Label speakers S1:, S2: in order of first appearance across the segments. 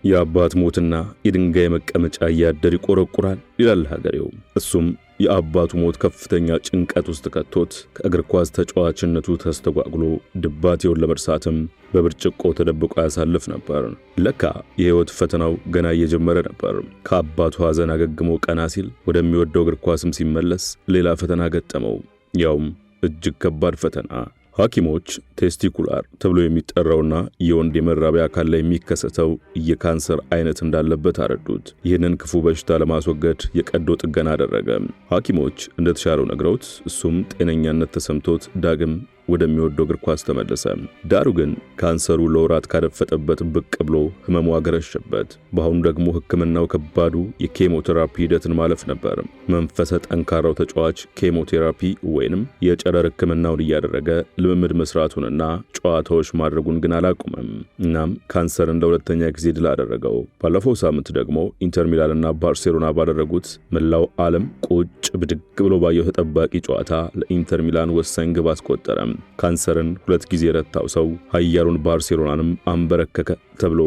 S1: የአባት ሞትና የድንጋይ መቀመጫ ያደር ይቆረቁራል ይላል ሀገሬው። እሱም የአባቱ ሞት ከፍተኛ ጭንቀት ውስጥ ከቶት ከእግር ኳስ ተጫዋችነቱ ተስተጓጉሎ ድባቴውን ለመርሳትም በብርጭቆ ተደብቆ ያሳልፍ ነበር። ለካ የህይወት ፈተናው ገና እየጀመረ ነበር። ከአባቱ ሐዘን አገግሞ ቀና ሲል ወደሚወደው እግር ኳስም ሲመለስ ሌላ ፈተና ገጠመው። ያውም እጅግ ከባድ ፈተና። ሐኪሞች ቴስቲኩላር ተብሎ የሚጠራውና የወንድ የመራቢያ አካል ላይ የሚከሰተው የካንሰር አይነት እንዳለበት አረዱት። ይህንን ክፉ በሽታ ለማስወገድ የቀዶ ጥገና አደረገ። ሐኪሞች እንደተሻለው ነግረውት እሱም ጤነኛነት ተሰምቶት ዳግም ወደሚወደው እግር ኳስ ተመለሰ። ዳሩ ግን ካንሰሩ ለወራት ካደፈጠበት ብቅ ብሎ ህመሙ አገረሸበት። በአሁኑ ደግሞ ሕክምናው ከባዱ የኬሞቴራፒ ሂደትን ማለፍ ነበር። መንፈሰ ጠንካራው ተጫዋች ኬሞቴራፒ ወይንም የጨረር ሕክምናውን እያደረገ ልምምድ መስራቱንና ጨዋታዎች ማድረጉን ግን አላቆመም። እናም ካንሰር እንደ ሁለተኛ ጊዜ ድል አደረገው። ባለፈው ሳምንት ደግሞ ኢንተር ሚላንና ባርሴሎና ባደረጉት መላው ዓለም ቁጭ ብድግ ብሎ ባየው ተጠባቂ ጨዋታ ለኢንተር ሚላን ወሳኝ ግብ አስቆጠረ። ካንሰርን 2 ጊዜ ረታው ሰው ኃያሉን ባርሴሎናንም አንበረከከ ተብሎ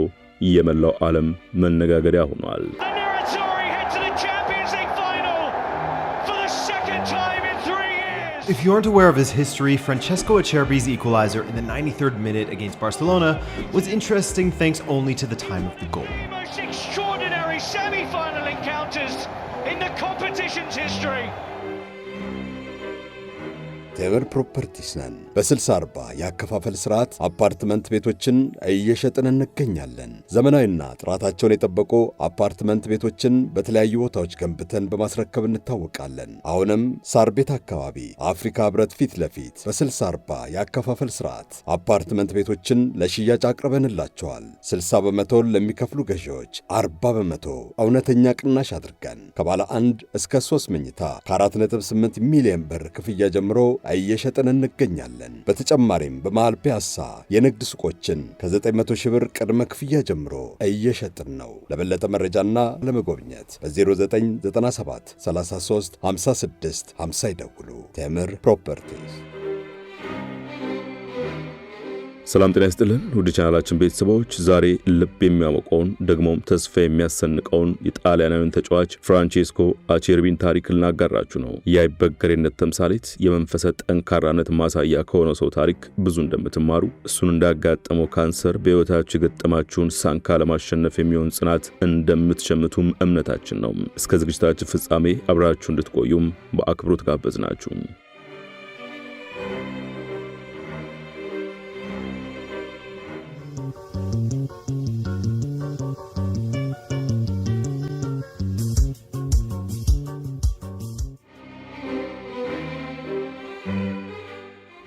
S1: የመላው ዓለም መነጋገሪያ ሆኗል።
S2: If you aren't aware of his history, Francesco Acerbi's equalizer in the 93rd minute against Barcelona was interesting thanks only to the time of the goal.
S3: The most extraordinary semi-final encounters in the competition's history.
S4: ቴምር ፕሮፐርቲስ ነን። በ60/40 ያከፋፈል ስርዓት አፓርትመንት ቤቶችን እየሸጥን እንገኛለን። ዘመናዊና ጥራታቸውን የጠበቁ አፓርትመንት ቤቶችን በተለያዩ ቦታዎች ገንብተን በማስረከብ እንታወቃለን። አሁንም ሳር ቤት አካባቢ አፍሪካ ህብረት ፊት ለፊት በ60/40 ያከፋፈል ስርዓት አፓርትመንት ቤቶችን ለሽያጭ አቅርበንላቸዋል። 60% ለሚከፍሉ ገዢዎች 40% እውነተኛ ቅናሽ አድርገን ከባለ 1 እስከ 3 መኝታ ከ4.8 ሚሊዮን ብር ክፍያ ጀምሮ እየሸጥን እንገኛለን። በተጨማሪም በመሃል ፒያሳ የንግድ ሱቆችን ከ900 ሺህ ብር ቅድመ ክፍያ ጀምሮ እየሸጥን ነው። ለበለጠ መረጃና ለመጎብኘት በ0997 33 56 50 ይደውሉ። ቴምር ፕሮፐርቲስ።
S1: ሰላም ጤና ይስጥልን ውድ ቻናላችን ቤተሰቦች፣ ዛሬ ልብ የሚያሞቀውን ደግሞም ተስፋ የሚያሰንቀውን የጣሊያናዊን ተጫዋች ፍራንቼስኮ አቼርቢን ታሪክ ልናጋራችሁ ነው። የአይበገሬነት ተምሳሌት፣ የመንፈሰ ጠንካራነት ማሳያ ከሆነው ሰው ታሪክ ብዙ እንደምትማሩ፣ እሱን እንዳጋጠመው ካንሰር በሕይወታችሁ የገጠማችሁን ሳንካ ለማሸነፍ የሚሆን ጽናት እንደምትሸምቱም እምነታችን ነው። እስከ ዝግጅታችን ፍጻሜ አብራችሁ እንድትቆዩም በአክብሮት ጋበዝናችሁ።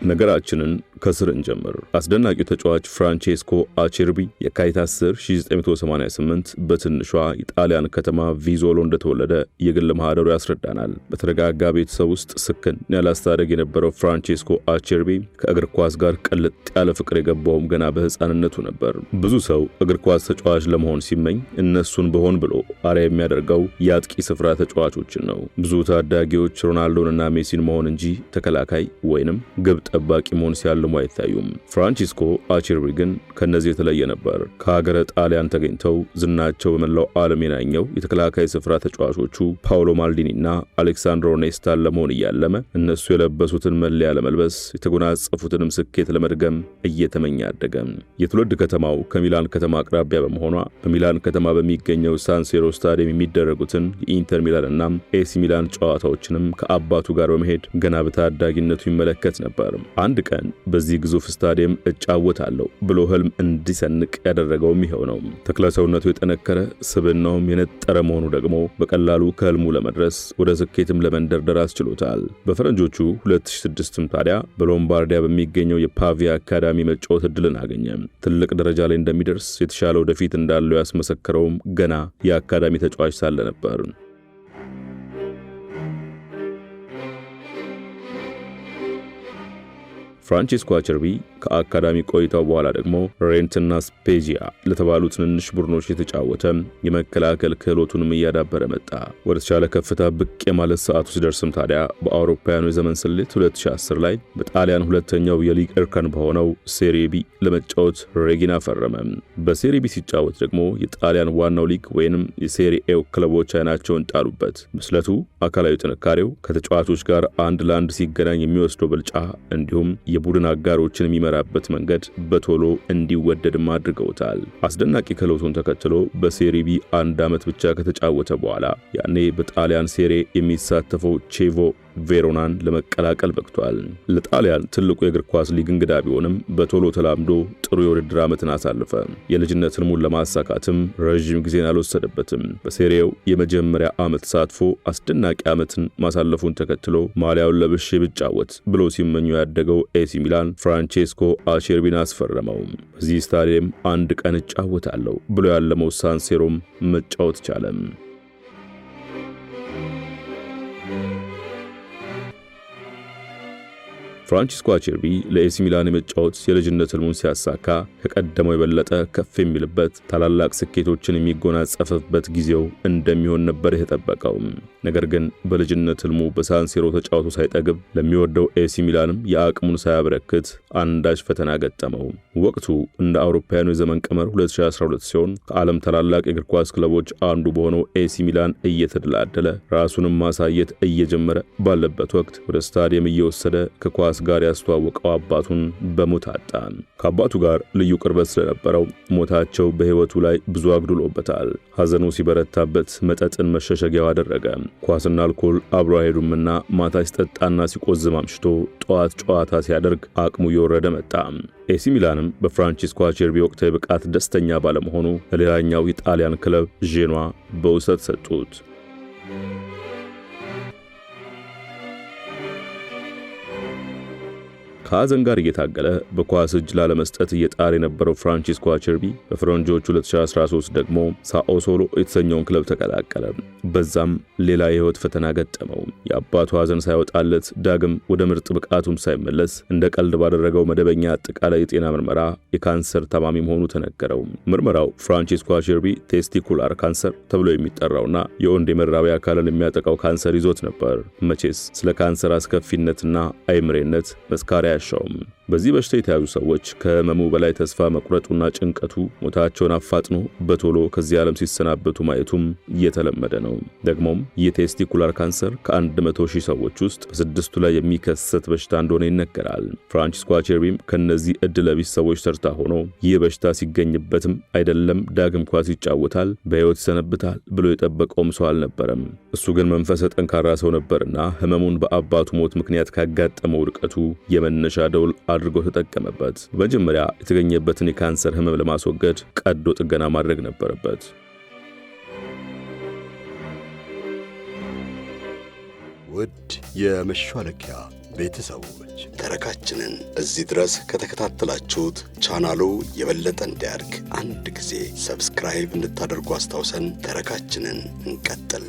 S1: ነገራችንን ከስር እንጀምር። አስደናቂው ተጫዋች ፍራንቼስኮ አቼርቢ የካቲት 10 1988 በትንሿ የጣሊያን ከተማ ቪዞሎ እንደተወለደ የግል ማህደሩ ያስረዳናል። በተረጋጋ ቤተሰብ ውስጥ ስክን ያላስተዳደግ የነበረው ፍራንቼስኮ አቼርቢ ከእግር ኳስ ጋር ቀልጥ ያለ ፍቅር የገባውም ገና በህፃንነቱ ነበር። ብዙ ሰው እግር ኳስ ተጫዋች ለመሆን ሲመኝ እነሱን በሆን ብሎ አርአያ የሚያደርገው የአጥቂ ስፍራ ተጫዋቾችን ነው። ብዙ ታዳጊዎች ሮናልዶንና ሜሲን መሆን እንጂ ተከላካይ ወይንም ግብ ጠባቂ መሆን ሲያልሙ አይታዩም። ፍራንቼስኮ አቼርቢ ግን ከነዚህ የተለየ ነበር። ከሀገረ ጣሊያን ተገኝተው ዝናቸው በመላው ዓለም የናኘው የተከላካይ ስፍራ ተጫዋቾቹ ፓውሎ ማልዲኒና አሌክሳንድሮ ኔስታን ለመሆን እያለመ እነሱ የለበሱትን መለያ ለመልበስ የተጎናጸፉትንም ስኬት ለመድገም እየተመኘ አደገ። የትውልድ ከተማው ከሚላን ከተማ አቅራቢያ በመሆኗ በሚላን ከተማ በሚገኘው ሳንሴሮ ስታዲየም የሚደረጉትን የኢንተር ሚላንና ኤሲ ሚላን ጨዋታዎችንም ከአባቱ ጋር በመሄድ ገና በታዳጊነቱ ይመለከት ነበር። አንድ ቀን በዚህ ግዙፍ ስታዲየም እጫወታለሁ ብሎ ህልም እንዲሰንቅ ያደረገውም ይሄው ነው። ተክለሰውነቱ የጠነከረ ስብናውም የነጠረ መሆኑ ደግሞ በቀላሉ ከህልሙ ለመድረስ ወደ ስኬትም ለመንደርደር አስችሎታል። በፈረንጆቹ 2006 ታዲያ በሎምባርዲያ በሚገኘው የፓቪያ አካዳሚ መጫወት እድልን አገኘ። ትልቅ ደረጃ ላይ እንደሚደርስ የተሻለ ወደፊት እንዳለው ያስመሰከረውም ገና የአካዳሚ ተጫዋች ሳለ ነበር። ፍራንቼስኮ አቸርቢ ከአካዳሚ ቆይታው በኋላ ደግሞ ሬንትና ስፔዚያ ለተባሉ ትንንሽ ቡድኖች የተጫወተ የመከላከል ክህሎቱንም እያዳበረ መጣ። ወደ ተሻለ ከፍታ ብቅ የማለት ሰዓቱ ሲደርስም ታዲያ በአውሮፓውያኑ የዘመን ስሌት 2010 ላይ በጣሊያን ሁለተኛው የሊግ እርከን በሆነው ሴሪ ቢ ለመጫወት ሬጊና ፈረመ። በሴሪ ቢ ሲጫወት ደግሞ የጣሊያን ዋናው ሊግ ወይንም የሴሪ ኤው ክለቦች አይናቸውን ጣሉበት። ምስለቱ፣ አካላዊ ጥንካሬው፣ ከተጫዋቾች ጋር አንድ ለአንድ ሲገናኝ የሚወስደው ብልጫ እንዲሁም የቡድን አጋሮችን የሚመራበት መንገድ በቶሎ እንዲወደድም አድርገውታል። አስደናቂ ክህሎቱን ተከትሎ በሴሪ ቢ 1 ዓመት ብቻ ከተጫወተ በኋላ ያኔ በጣሊያን ሴሪ የሚሳተፈው ቼቮ ቬሮናን ለመቀላቀል በቅቷል። ለጣሊያን ትልቁ የእግር ኳስ ሊግ እንግዳ ቢሆንም በቶሎ ተላምዶ ጥሩ የውድድር ዓመትን አሳለፈ። የልጅነት ህልሙን ለማሳካትም ረዥም ጊዜን አልወሰደበትም። በሴሪው የመጀመሪያ ዓመት ተሳትፎ አስደናቂ ዓመትን ማሳለፉን ተከትሎ ማሊያውን ለብሼ ብጫወት ብሎ ሲመኙ ያደገው ኤሲ ሚላን ፍራንቼስኮ አቸርቢን አስፈረመው። በዚህ ስታዲየም አንድ ቀን እጫወታለሁ ብሎ ያለመው ሳን ሲሮም መጫወት ቻለ። ፍራንቼስኮ አቸርቢ ለኤሲ ሚላን የመጫወት የልጅነት ህልሙን ሲያሳካ ከቀደመው የበለጠ ከፍ የሚልበት ታላላቅ ስኬቶችን የሚጎናጸፍበት ጊዜው እንደሚሆን ነበር የተጠበቀው። ነገር ግን በልጅነት ህልሙ በሳን ሲሮ ተጫውቶ ሳይጠግብ ለሚወደው ኤሲ ሚላንም የአቅሙን ሳያበረክት አንዳች ፈተና ገጠመው። ወቅቱ እንደ አውሮፓውያኑ የዘመን ቀመር 2012 ሲሆን ከዓለም ታላላቅ የእግር ኳስ ክለቦች አንዱ በሆነው ኤሲ ሚላን እየተደላደለ ራሱንም ማሳየት እየጀመረ ባለበት ወቅት ወደ ስታዲየም እየወሰደ ከኳስ ጋር ያስተዋወቀው አባቱን በሞት አጣ። ከአባቱ ጋር ልዩ ቅርበት ስለነበረው ሞታቸው በህይወቱ ላይ ብዙ አግድሎበታል። ሐዘኑ ሲበረታበት መጠጥን መሸሸጊያው አደረገ። ኳስና አልኮል አብሮ አይሄዱምና ማታ ሲጠጣና ሲቆዝም አምሽቶ ጠዋት ጨዋታ ሲያደርግ አቅሙ እየወረደ መጣ። ኤሲ ሚላንም በፍራንቼስኮ አቸርቢ ወቅታዊ ብቃት ደስተኛ ባለመሆኑ ለሌላኛው የጣሊያን ክለብ ዤኗ በውሰት ሰጡት። ከሐዘን ጋር እየታገለ በኳስ እጅ ላለመስጠት እየጣረ የነበረው ፍራንቼስኮ አቸርቢ በፈረንጆቹ 2013 ደግሞ ሳኦሶሎ የተሰኘውን ክለብ ተቀላቀለ። በዛም ሌላ የህይወት ፈተና ገጠመው። የአባቱ ሐዘን ሳይወጣለት ዳግም ወደ ምርጥ ብቃቱም ሳይመለስ እንደ ቀልድ ባደረገው መደበኛ አጠቃላይ የጤና ምርመራ የካንሰር ታማሚ መሆኑ ተነገረው። ምርመራው ፍራንቼስኮ አቸርቢ ቴስቲኩላር ካንሰር ተብሎ የሚጠራውና የወንድ የመራቢያ አካልን የሚያጠቃው ካንሰር ይዞት ነበር። መቼስ ስለ ካንሰር አስከፊነትና አይምሬነት መስካሪያ ያሻውም። በዚህ በሽታ የተያዙ ሰዎች ከህመሙ በላይ ተስፋ መቁረጡና ጭንቀቱ ሞታቸውን አፋጥኖ በቶሎ ከዚህ ዓለም ሲሰናበቱ ማየቱም እየተለመደ ነው። ደግሞም የቴስቲኩላር ካንሰር ከ100,000 ሰዎች ውስጥ በስድስቱ ላይ የሚከሰት በሽታ እንደሆነ ይነገራል። ፍራንቼስኮ አቸርቢም ከነዚህ እድለቢስ ሰዎች ተርታ ሆኖ ይህ በሽታ ሲገኝበትም አይደለም ዳግም ኳስ ይጫወታል፣ በህይወት ይሰነብታል ብሎ የጠበቀውም ሰው አልነበረም። እሱ ግን መንፈሰ ጠንካራ ሰው ነበርና ህመሙን በአባቱ ሞት ምክንያት ካጋጠመው ውድቀቱ የመነሻ ደውል አድርጎ ተጠቀመበት። በመጀመሪያ የተገኘበትን የካንሰር ህመም ለማስወገድ ቀዶ ጥገና ማድረግ ነበረበት።
S4: ውድ የመሿለኪያ ቤተሰቦች ተረካችንን እዚህ ድረስ ከተከታተላችሁት ቻናሉ የበለጠ እንዲያድግ አንድ ጊዜ ሰብስክራይብ እንድታደርጉ አስታውሰን ተረካችንን እንቀጥል።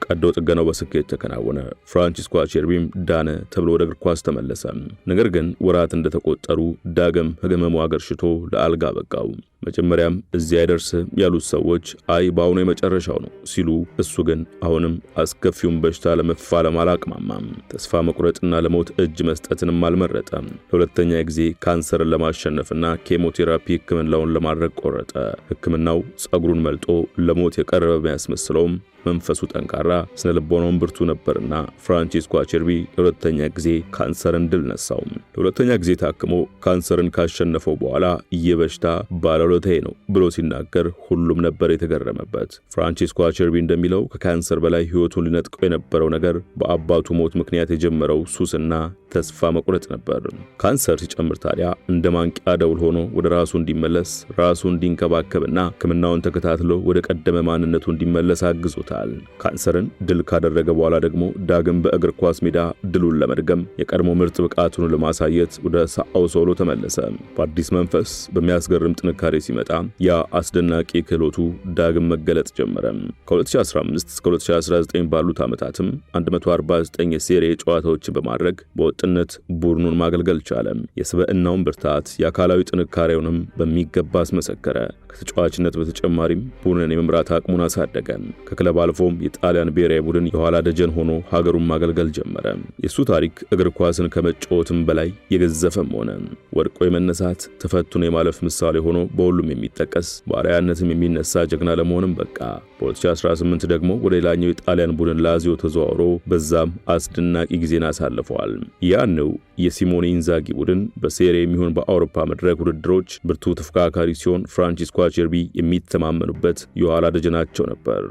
S1: ቀዶ ጥገናው በስኬት ተከናወነ። ፍራንቼስኮ አቸርቢም ዳነ ተብሎ ወደ እግር ኳስ ተመለሰ። ነገር ግን ወራት እንደተቆጠሩ ዳግም ህመሙ አገርሽቶ ለአልጋ በቃው። መጀመሪያም እዚህ አይደርስ ያሉት ሰዎች አይ በአሁኑ የመጨረሻው ነው ሲሉ፣ እሱ ግን አሁንም አስከፊውን በሽታ ለመፋለም አላቅማማም። ተስፋ መቁረጥና ለሞት እጅ መስጠትንም አልመረጠም። ለሁለተኛ ጊዜ ካንሰርን ለማሸነፍና ኬሞቴራፒ ህክምናውን ለማድረግ ቆረጠ። ህክምናው ጸጉሩን መልጦ ለሞት የቀረበ ቢያስመስለውም መንፈሱ ጠንካራ፣ ስነ ልቦናውም ብርቱ ነበርና ፍራንቼስኮ አቸርቢ ለሁለተኛ ጊዜ ካንሰርን ድል ነሳው። ለሁለተኛ ጊዜ ታክሞ ካንሰርን ካሸነፈው በኋላ ይህ በሽታ ባለውለታዬ ነው ብሎ ሲናገር ሁሉም ነበር የተገረመበት። ፍራንቼስኮ አቸርቢ እንደሚለው ከካንሰር በላይ ህይወቱን ሊነጥቀው የነበረው ነገር በአባቱ ሞት ምክንያት የጀመረው ሱስና ተስፋ መቁረጥ ነበር። ካንሰር ሲጨምር ታዲያ እንደ ማንቂያ ደውል ሆኖ ወደ ራሱ እንዲመለስ፣ ራሱ እንዲንከባከብና ህክምናውን ተከታትሎ ወደ ቀደመ ማንነቱ እንዲመለስ አግዞታል። ካንሰርን ድል ካደረገ በኋላ ደግሞ ዳግም በእግር ኳስ ሜዳ ድሉን ለመድገም የቀድሞ ምርጥ ብቃቱን ለማሳየት ወደ ሳኦ ሶሎ ተመለሰ። በአዲስ መንፈስ በሚያስገርም ጥንካሬ ሲመጣ ያ አስደናቂ ክህሎቱ ዳግም መገለጥ ጀመረ። ከ2015 እስከ 2019 ባሉት ዓመታትም 149 የሴሪ ጨዋታዎችን በማድረግ በወጥነት ቡድኑን ማገልገል ቻለ። የስብዕናውን ብርታት የአካላዊ ጥንካሬውንም በሚገባ አስመሰከረ። ከተጫዋችነት በተጨማሪም ቡድንን የመምራት አቅሙን አሳደገ። ከክለብ አልፎም የጣሊያን ብሔራዊ ቡድን የኋላ ደጀን ሆኖ ሀገሩን ማገልገል ጀመረ። የሱ ታሪክ እግር ኳስን ከመጫወትም በላይ የገዘፈም ሆነ። ወድቆ የመነሳት ተፈትኖ የማለፍ ምሳሌ ሆኖ በሁሉም የሚጠቀስ በአርአያነትም የሚነሳ ጀግና ለመሆንም በቃ። በ2018 ደግሞ ወደ ሌላኛው የጣሊያን ቡድን ላዚዮ ተዘዋውሮ በዛም አስደናቂ ጊዜን አሳልፈዋል። ያንው የሲሞኔ ኢንዛጊ ቡድን በሴሪ የሚሆን በአውሮፓ መድረክ ውድድሮች ብርቱ ተፎካካሪ ሲሆን ፍራንቼስኮ አቼርቢ የሚተማመኑበት የኋላ ደጀናቸው ነበር።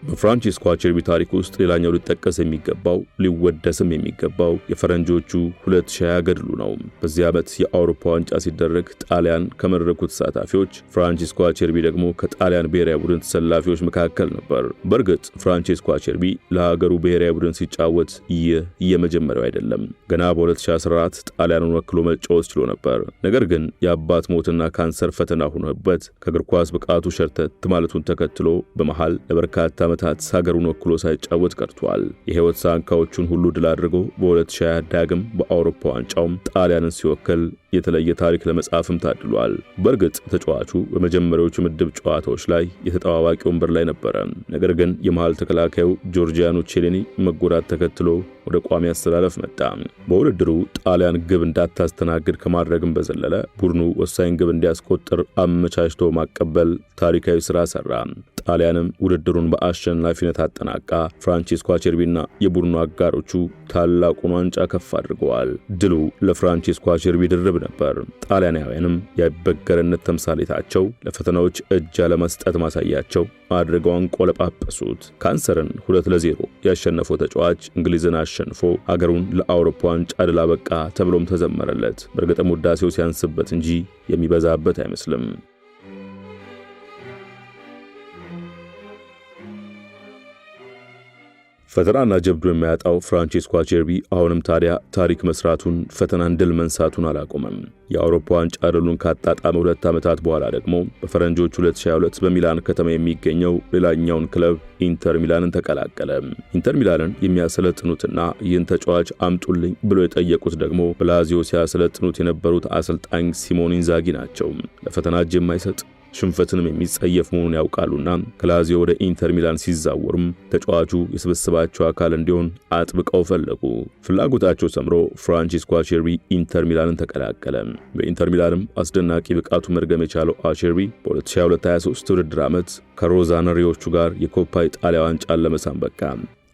S1: በፍራንቼስኮ አቼርቢ ታሪክ ውስጥ ሌላኛው ሊጠቀስ የሚገባው ሊወደስም የሚገባው የፈረንጆቹ 2020 ገድሉ ነው። በዚህ ዓመት የአውሮፓ ዋንጫ ሲደረግ ጣሊያን ከመድረኩ ተሳታፊዎች፣ ፍራንቼስኮ አቼርቢ ደግሞ ከጣሊያን ብሔራዊ ቡድን ተሰላፊዎች መካከል ነበር። በእርግጥ ፍራንቼስኮ አቼርቢ ለሀገሩ ብሔራዊ ቡድን ሲጫወት ይህ የመጀመሪያው አይደለም። ገና በ2014 ጣሊያኑን ወክሎ መጫወት ችሎ ነበር። ነገር ግን የአባት ሞትና ካንሰር ፈተና ሆኖበት ከእግር ኳስ ብቃቱ ሸርተት ማለቱን ተከትሎ በመሃል ለበርካታ ዓመታት ሀገሩን ወክሎ ሳይጫወት ቀርቷል። የህይወት ሳንካዎቹን ሁሉ ድል አድርጎ በ2020 ዳግም በአውሮፓ ዋንጫውም ጣሊያንን ሲወክል የተለየ ታሪክ ለመጻፍም ታድሏል። በእርግጥ ተጫዋቹ በመጀመሪያዎቹ ምድብ ጨዋታዎች ላይ የተጠባባቂ ወንበር ላይ ነበረ። ነገር ግን የመሃል ተከላካዩ ጆርጂያኖ ቼሌኒ መጎዳት ተከትሎ ወደ ቋሚ አስተላለፍ መጣ። በውድድሩ ጣሊያን ግብ እንዳታስተናግድ ከማድረግም በዘለለ ቡድኑ ወሳኝ ግብ እንዲያስቆጥር አመቻችቶ ማቀበል ታሪካዊ ሥራ ሰራ። ጣሊያንም ውድድሩን በአሸናፊነት አጠናቃ ፍራንቼስኮ አቼርቢና የቡድኑ አጋሮቹ ታላቁን ዋንጫ ከፍ አድርገዋል። ድሉ ለፍራንቼስኮ አቼርቢ ድርብ ነበር። ጣሊያናውያንም የበገርነት ተምሳሌታቸው ለፈተናዎች እጅ ያለመስጠት ማሳያቸው አድርገው አንቆለጳጰሱት። ካንሰርን 2-0 ያሸነፈው ተጫዋች እንግሊዝን አሸንፎ አገሩን ለአውሮፓ ዋንጫ ድል አበቃ ተብሎም ተዘመረለት። በእርግጥም ውዳሴው ሲያንስበት እንጂ የሚበዛበት አይመስልም። ፈተናና ጀብዱ የማያጣው ፍራንቼስኮ አቼርቢ አሁንም ታዲያ ታሪክ መስራቱን፣ ፈተናን ድል መንሳቱን አላቆመም። የአውሮፓ ዋንጫ ድሉን ካጣጣመ 2 ዓመታት በኋላ ደግሞ በፈረንጆቹ 2022 በሚላን ከተማ የሚገኘው ሌላኛውን ክለብ ኢንተር ሚላንን ተቀላቀለ። ኢንተር ሚላንን የሚያሰለጥኑትና ይህን ተጫዋች አምጡልኝ ብሎ የጠየቁት ደግሞ በላዚዮ ሲያሰለጥኑት የነበሩት አሰልጣኝ ሲሞኔ ኢንዛጊ ናቸው። ለፈተና እጅ የማይሰጥ ሽንፈትንም የሚጸየፍ መሆኑን ያውቃሉና ከላዚዮ ወደ ኢንተር ሚላን ሲዛወሩም ተጫዋቹ የስብስባቸው አካል እንዲሆን አጥብቀው ፈለጉ። ፍላጎታቸው ሰምሮ ፍራንቼስኮ አቼርቢ ኢንተር ሚላንን ተቀላቀለ። በኢንተር ሚላንም አስደናቂ ብቃቱ መርገም የቻለው አቼርቢ በ2022-23 ውድድር ዓመት ከሮዛነሪዎቹ ጋር የኮፓ ኢጣሊያ ዋንጫን ለመሳም በቃ።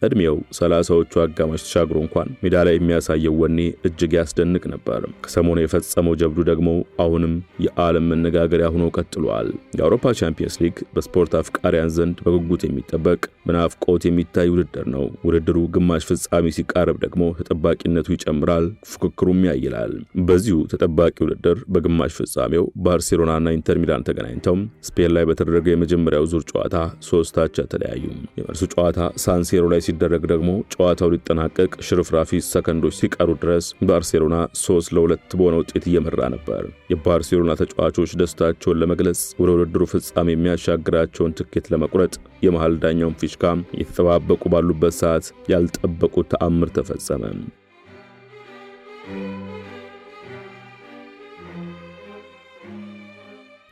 S1: እድሜው 30ዎቹ አጋማሽ ተሻግሮ እንኳን ሜዳ ላይ የሚያሳየው ወኔ እጅግ ያስደንቅ ነበር። ከሰሞኑ የፈጸመው ጀብዱ ደግሞ አሁንም የዓለም መነጋገሪያ ሆኖ ቀጥሏል። የአውሮፓ ቻምፒየንስ ሊግ በስፖርት አፍቃሪያን ዘንድ በጉጉት የሚጠበቅ በናፍቆት የሚታይ ውድድር ነው። ውድድሩ ግማሽ ፍጻሜ ሲቃረብ ደግሞ ተጠባቂነቱ ይጨምራል፣ ፉክክሩም ያይላል። በዚሁ ተጠባቂ ውድድር በግማሽ ፍጻሜው ባርሴሎናና ኢንተር ሚላን ተገናኝተው ስፔን ላይ በተደረገ የመጀመሪያው ዙር ጨዋታ 3-3 ተለያዩ። የመልሱ ጨዋታ ሳንሴሮ ላይ ሲደረግ ደግሞ ጨዋታው ሊጠናቀቅ ሽርፍራፊ ሰከንዶች ሲቀሩ ድረስ ባርሴሎና 3-2 በሆነ ውጤት እየመራ ነበር። የባርሴሎና ተጫዋቾች ደስታቸውን ለመግለጽ ወደ ውድድሩ ፍጻሜ የሚያሻግራቸውን ትኬት ለመቁረጥ የመሃል ዳኛውን ፊሽካ እየተጠባበቁ ባሉበት ሰዓት ያልጠበቁት ተአምር ተፈጸመ።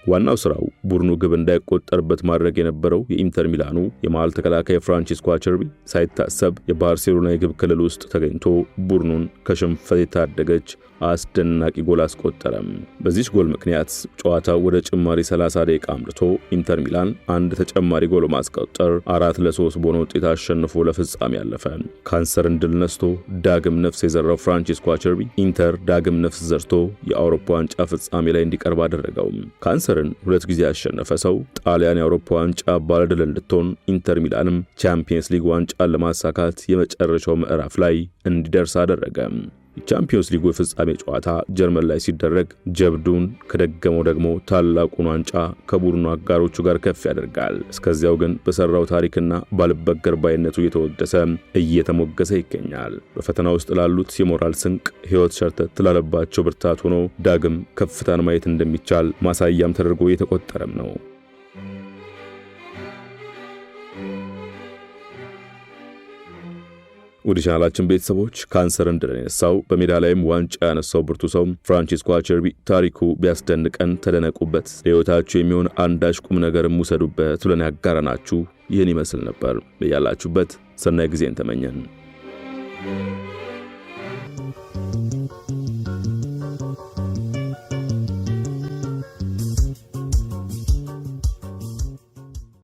S1: ዋናው ስራው ቡድኑ ግብ እንዳይቆጠርበት ማድረግ የነበረው የኢንተር ሚላኑ የመሃል ተከላካይ ፍራንቼስኮ አቼርቢ ሳይታሰብ የባርሴሎና የግብ ክልል ውስጥ ተገኝቶ ቡድኑን ከሽንፈት የታደገች አስደናቂ ጎል አስቆጠረም። በዚህ ጎል ምክንያት ጨዋታው ወደ ጭማሪ 30 ደቂቃ አምርቶ ኢንተር ሚላን አንድ ተጨማሪ ጎል ማስቆጠር 4-3 በሆነ ውጤት አሸንፎ ለፍጻሜ ያለፈ። ካንሰርን ድል ነስቶ ዳግም ነፍስ የዘራው ፍራንቼስኮ አቼርቢ ኢንተር ዳግም ነፍስ ዘርቶ የአውሮፓ ዋንጫ ፍጻሜ ላይ እንዲቀርብ አደረገው። ካንሰርን 2 ጊዜ ያሸነፈ ሰው ጣሊያን የአውሮፓ ዋንጫ ባለድል እንድትሆን ኢንተር ሚላንም ቻምፒየንስ ሊግ ዋንጫን ለማሳካት የመጨረሻው ምዕራፍ ላይ እንዲደርስ አደረገ። የቻምፒዮንስ ሊጉ የፍጻሜ ጨዋታ ጀርመን ላይ ሲደረግ ጀብዱን ከደገመው ደግሞ ታላቁን ዋንጫ ከቡድኑ አጋሮቹ ጋር ከፍ ያደርጋል። እስከዚያው ግን በሰራው ታሪክና ባልበገር ባይነቱ እየተወደሰ እየተሞገሰ ይገኛል። በፈተና ውስጥ ላሉት የሞራል ስንቅ ሕይወት ሸርተት ላለባቸው ብርታት ሆኖ ዳግም ከፍታን ማየት እንደሚቻል ማሳያም ተደርጎ እየተቆጠረም ነው። ወደ ቻናላችን ቤተሰቦች ካንሰር እንደነሳው በሜዳ ላይም ዋንጫ ያነሳው ብርቱ ሰው ፍራንቼስኮ አቸርቢ ታሪኩ ቢያስደንቀን ተደነቁበት፣ ለሕይወታችሁ የሚሆን አንዳች ቁም ነገርም ውሰዱበት ብለን ያጋራናችሁ ይህን ይመስል ነበር። በያላችሁበት ሰናይ ጊዜን ተመኘን።